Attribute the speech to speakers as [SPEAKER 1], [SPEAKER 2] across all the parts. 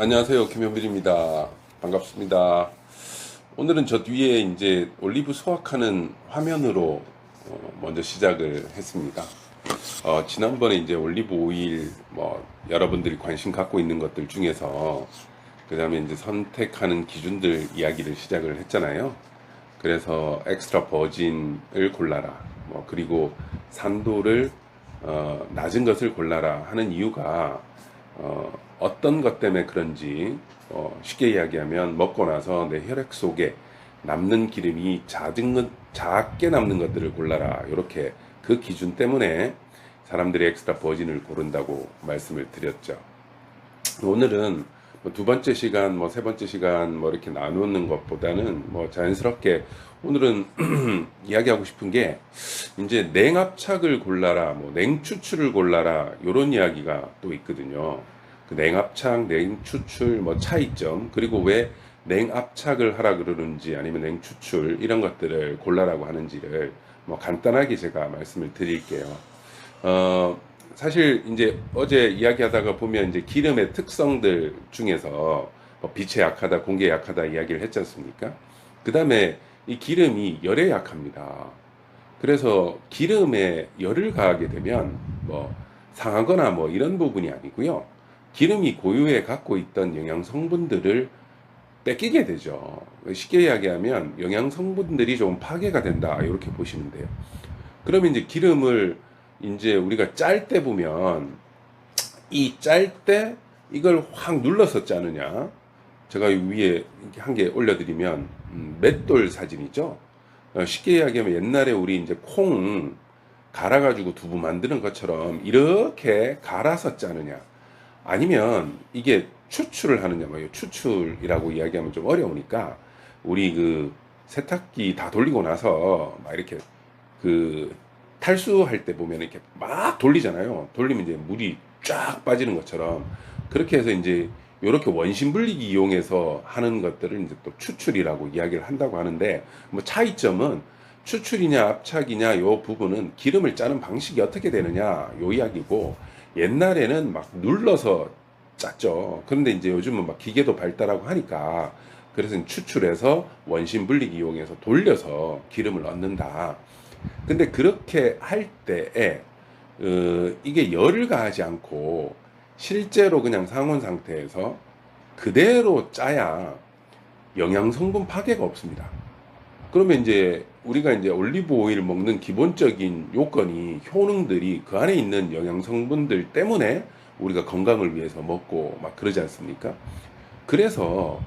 [SPEAKER 1] 안녕하세요. 김현빈입니다. 반갑습니다. 오늘은 저 뒤에 이제 올리브 수확하는 화면으로 먼저 시작을 했습니다. 지난번에 이제 올리브 오일 여러분들이 관심 갖고 있는 것들 중에서 그 다음에 이제 선택하는 기준들 이야기를 시작을 했잖아요. 그래서 엑스트라 버진을 골라라. 그리고 산도를 낮은 것을 골라라 하는 이유가 어떤 것 때문에 그런지 쉽게 이야기하면 먹고 나서 내 혈액 속에 남는 기름이 작게 남는 것들을 골라라. 이렇게 그 기준 때문에 사람들이 엑스트라 버진을 고른다고 말씀을 드렸죠. 오늘은 두 번째 시간, 세 번째 시간 이렇게 나누는 것보다는 자연스럽게 오늘은 이야기하고 싶은 게 이제 냉압착을 골라라, 냉추출을 골라라 이런 이야기가 또 있거든요. 그 냉압착, 냉추출 차이점, 그리고 왜 냉압착을 하라 그러는지 아니면 냉추출 이런 것들을 골라라고 하는지를 간단하게 제가 말씀을 드릴게요. 사실 이제 어제 이야기하다가 보면 이제 기름의 특성들 중에서 빛에 약하다, 공기에 약하다 이야기를 했지 않습니까? 그 다음에 이 기름이 열에 약합니다. 그래서 기름에 열을 가하게 되면 상하거나 이런 부분이 아니고요. 기름이 고유에 갖고 있던 영양 성분들을 뺏기게 되죠. 쉽게 이야기하면 영양 성분들이 좀 파괴가 된다. 이렇게 보시면 돼요. 그러면 이제 기름을 이제 우리가 짤 때 보면 이 짤 때 이걸 확 눌러서 짜느냐. 제가 위에 한 개 올려드리면 맷돌 사진이죠. 쉽게 이야기하면 옛날에 우리 이제 콩 갈아가지고 두부 만드는 것처럼 이렇게 갈아서 짜느냐. 아니면 이게 추출을 하느냐. 추출이라고 이야기하면 좀 어려우니까 우리 그 세탁기 다 돌리고 나서 막 이렇게 그 탈수할 때 보면 이렇게 막 돌리잖아요. 돌리면 이제 물이 쫙 빠지는 것처럼 그렇게 해서 이제 이렇게 원심 분리기 이용해서 하는 것들을 이제 또 추출이라고 이야기를 한다고 하는데 차이점은 추출이냐 압착이냐 요 부분은 기름을 짜는 방식이 어떻게 되느냐 요 이야기고 옛날에는 막 눌러서 짰죠. 그런데 이제 요즘은 막 기계도 발달하고 하니까 그래서 추출해서 원심 분리기 이용해서 돌려서 기름을 얻는다. 근데 그렇게 할 때에 이게 열을 가하지 않고 실제로 그냥 상온 상태에서 그대로 짜야 영양 성분 파괴가 없습니다. 그러면 이제 우리가 이제 올리브 오일 먹는 기본적인 요건이 효능들이 그 안에 있는 영양 성분들 때문에 우리가 건강을 위해서 먹고 막 그러지 않습니까? 그래서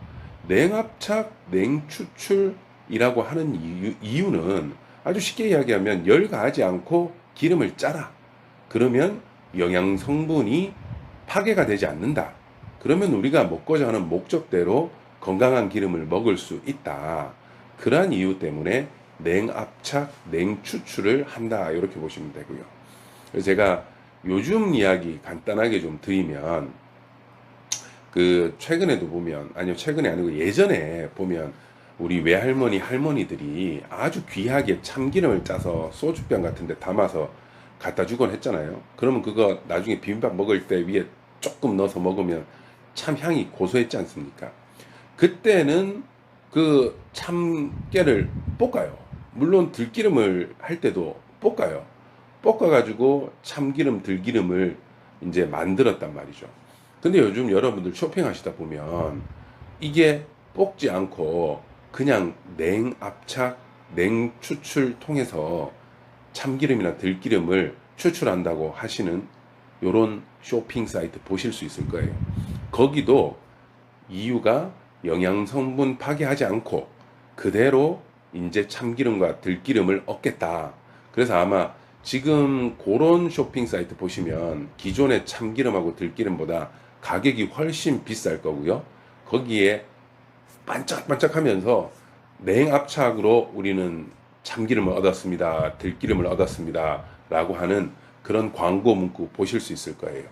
[SPEAKER 1] 냉압착, 냉추출이라고 하는 이유는 아주 쉽게 이야기하면 열 가하지 않고 기름을 짜라. 그러면 영양 성분이 파괴가 되지 않는다. 그러면 우리가 먹고자 하는 목적대로 건강한 기름을 먹을 수 있다. 그러한 이유 때문에 냉압착, 냉추출을 한다. 이렇게 보시면 되고요. 그래서 제가 요즘 이야기 간단하게 좀 드리면 그 최근에도 보면 아니요 최근에 아니고 예전에 보면 우리 외할머니 할머니들이 아주 귀하게 참기름을 짜서 소주병 같은 데 담아서 갖다 주곤 했잖아요. 그러면 그거 나중에 비빔밥 먹을 때 위에 조금 넣어서 먹으면 참 향이 고소했지 않습니까? 그때는 그 참깨를 볶아요. 물론 들기름을 할 때도 볶아요. 볶아가지고 참기름, 들기름을 이제 만들었단 말이죠. 근데 요즘 여러분들 쇼핑하시다 보면 이게 볶지 않고 그냥 냉압착, 냉추출 통해서 참기름이나 들기름을 추출한다고 하시는 요런 쇼핑 사이트 보실 수 있을 거예요. 거기도 이유가 영양 성분 파괴하지 않고 그대로 이제 참기름과 들기름을 얻겠다. 그래서 아마 지금 그런 쇼핑 사이트 보시면 기존의 참기름하고 들기름보다 가격이 훨씬 비쌀 거고요. 거기에 반짝반짝하면서 냉압착으로 우리는 참기름을 얻었습니다. 들기름을 얻었습니다. 라고 하는 그런 광고 문구 보실 수 있을 거예요.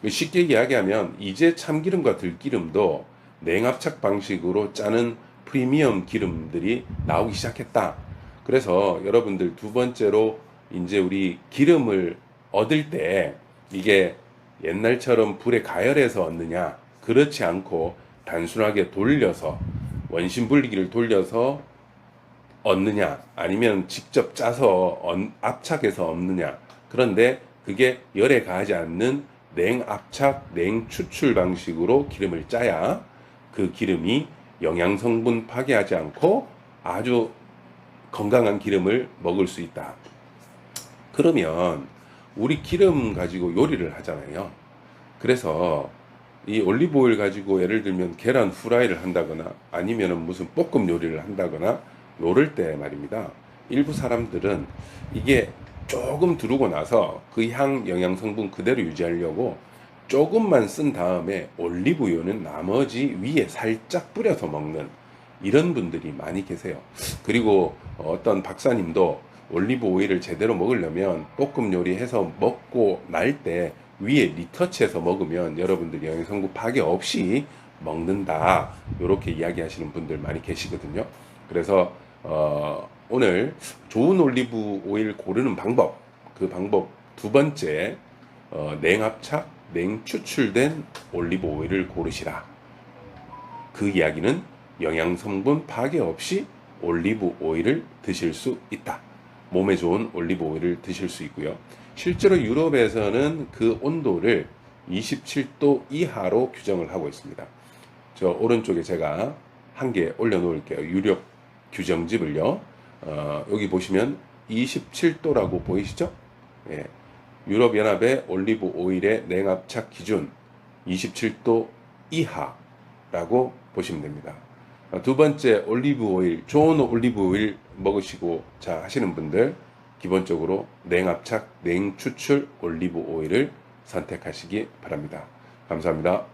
[SPEAKER 1] 쉽게 이야기하면 이제 참기름과 들기름도 냉압착 방식으로 짜는 프리미엄 기름들이 나오기 시작했다. 그래서 여러분들 두 번째로 이제 우리 기름을 얻을 때 이게 옛날처럼 불에 가열해서 얻느냐 그렇지 않고 단순하게 돌려서 원심 분리기를 돌려서 얻느냐 아니면 직접 짜서 압착해서 얻느냐. 그런데 그게 열에 가하지 않는 냉압착, 냉추출 방식으로 기름을 짜야 그 기름이 영양성분 파괴하지 않고 아주 건강한 기름을 먹을 수 있다. 그러면 우리 기름 가지고 요리를 하잖아요. 그래서 이 올리브오일 가지고 예를 들면 계란 후라이를 한다거나 아니면은 무슨 볶음 요리를 한다거나 요럴 때 말입니다. 일부 사람들은 이게 조금 두르고 나서 그 향 영양 성분 그대로 유지하려고 조금만 쓴 다음에 올리브유는 나머지 위에 살짝 뿌려서 먹는 이런 분들이 많이 계세요. 그리고 어떤 박사님도 올리브 오일을 제대로 먹으려면 볶음 요리해서 먹고 날 때 위에 리터치해서 먹으면 여러분들이 영양성분 파괴 없이 먹는다. 이렇게 이야기하시는 분들 많이 계시거든요. 그래서 오늘 좋은 올리브 오일 고르는 방법, 그 방법 두 번째, 냉압착, 냉추출된 올리브 오일을 고르시라. 그 이야기는 영양성분 파괴 없이 올리브 오일을 드실 수 있다. 몸에 좋은 올리브 오일을 드실 수 있고요. 실제로 유럽에서는 그 온도를 27도 이하로 규정을 하고 있습니다. 저 오른쪽에 제가 한 개 올려놓을게요. 유럽 규정집을요. 여기 보시면 27도라고 보이시죠? 예. 유럽연합의 올리브 오일의 냉압착 기준 27도 이하라고 보시면 됩니다. 두 번째, 올리브 오일, 좋은 올리브 오일 먹으시고 자 하시는 분들 기본적으로 냉압착, 냉추출 올리브 오일을 선택하시기 바랍니다. 감사합니다.